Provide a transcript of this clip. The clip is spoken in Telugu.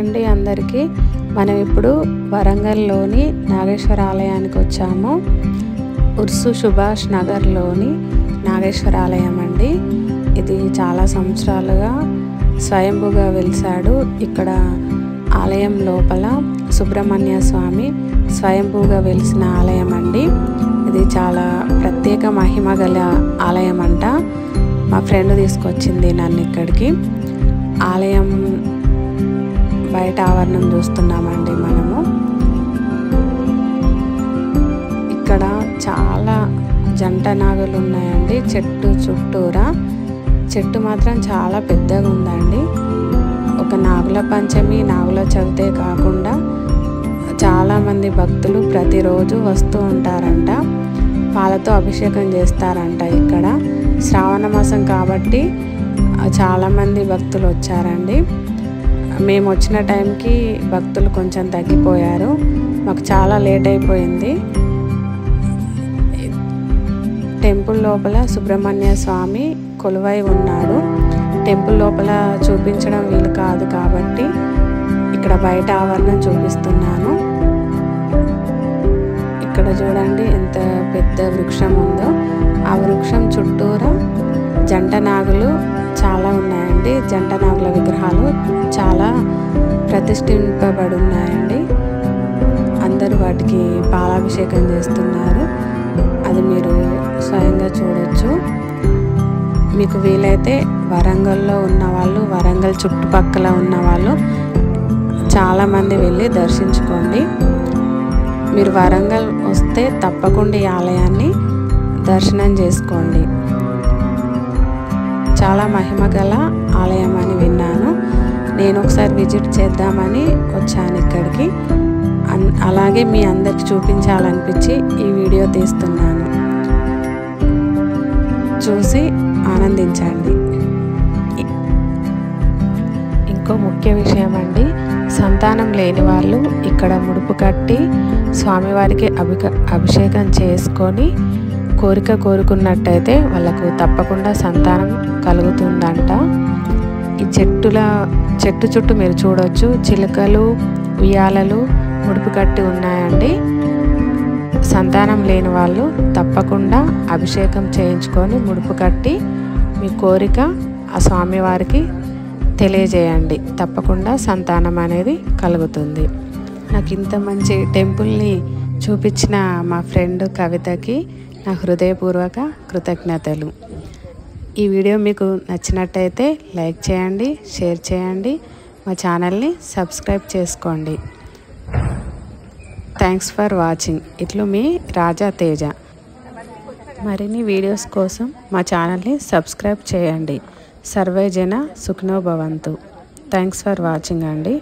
అండి అందరికీ. మనం ఇప్పుడు వరంగల్లోని నాగేశ్వర ఆలయానికి వచ్చాము. ఉర్సు సుభాష్ నగర్లోని నాగేశ్వర ఆలయం అండి. ఇది చాలా సంవత్సరాలుగా స్వయంభూగా వెలిసాడు. ఇక్కడ ఆలయం లోపల సుబ్రహ్మణ్య స్వామి స్వయంభూగా వెలిసిన ఆలయం అండి. ఇది చాలా ప్రత్యేక మహిమ గల ఆలయం అంట. మా ఫ్రెండ్ తీసుకొచ్చింది నన్ను ఇక్కడికి. ఆలయం బయట ఆవరణం చూస్తున్నామండి మనము. ఇక్కడ చాలా జంట నాగులు ఉన్నాయండి చెట్టు చుట్టూరా. చెట్టు మాత్రం చాలా పెద్దగా ఉందండి. ఒక నాగుల పంచమి, నాగుల చవితే కాకుండా చాలామంది భక్తులు ప్రతిరోజు వస్తూ ఉంటారంట. పాలతో అభిషేకం చేస్తారంట. ఇక్కడ శ్రావణ మాసం కాబట్టి చాలామంది భక్తులు వచ్చారండి. మేము వచ్చిన టైంకి భక్తులు కొంచెం తగ్గిపోయారు. మాకు చాలా లేట్ అయిపోయింది. టెంపుల్ లోపల సుబ్రహ్మణ్య స్వామి కొలువై ఉన్నాడు. టెంపుల్ లోపల చూపించడం వీలు కాదు కాబట్టి ఇక్కడ బయట ఆవరణం చూపిస్తున్నాను. ఇక్కడ చూడండి ఎంత పెద్ద వృక్షం ఉందో. ఆ వృక్షం చుట్టూరా జంట నాగులు చాలా ఉన్నాయండి. జంట నాగుల విగ్రహాలు చాలా ప్రతిష్ఠింపబడి ఉన్నాయండి. అందరూ వాటికి పాలాభిషేకం చేస్తున్నారు. అది మీరు స్వయంగా చూడొచ్చు. మీకు వీలైతే వరంగల్లో ఉన్నవాళ్ళు, వరంగల్ చుట్టుపక్కల ఉన్నవాళ్ళు చాలామంది వెళ్ళి దర్శించుకోండి. మీరు వరంగల్ వస్తే తప్పకుండా ఈ ఆలయాన్ని దర్శనం చేసుకోండి. చాలా మహిమ గల ఆలయం అని విన్నాను. నేను ఒకసారి విజిట్ చేద్దామని వచ్చాను ఇక్కడికి. అలాగే మీ అందరికి చూపించాలనిపించి ఈ వీడియో తీస్తున్నాను. చూసి ఆనందించండి. ఇంకో ముఖ్య విషయం అండి, సంతానం లేని వాళ్ళు ఇక్కడ ముడుపు కట్టి స్వామివారికి అభిషేకం చేసుకొని కోరిక కోరుకున్నట్టయితే వాళ్ళకు తప్పకుండా సంతానం కలుగుతుందంట. ఈ చెట్టు చుట్టూ మీరు చూడొచ్చు చిలుకలు, ఉయ్యాలలు ముడుపు కట్టి ఉన్నాయండి. సంతానం లేని వాళ్ళు తప్పకుండా అభిషేకం చేయించుకొని ముడుపు కట్టి మీ కోరిక ఆ స్వామివారికి తెలియజేయండి. తప్పకుండా సంతానం అనేది కలుగుతుంది. నాకు ఇంత మంచి టెంపుల్ని చూపించిన మా ఫ్రెండ్ కవితకి నా హృదయపూర్వక కృతజ్ఞతలు. ఈ వీడియో మీకు నచ్చినట్టయితే లైక్ చేయండి, షేర్ చేయండి, మా ఛానల్ని సబ్స్క్రైబ్ చేసుకోండి. Thanks for watching. ఇట్లు మీ రాజా తేజ. మరిన్ని వీడియోస్ కోసం మా ఛానల్ని సబ్స్క్రైబ్ చేయండి. సర్వే జన సుఖినో భవంతు. థ్యాంక్స్ ఫర్ వాచింగ్ అండి.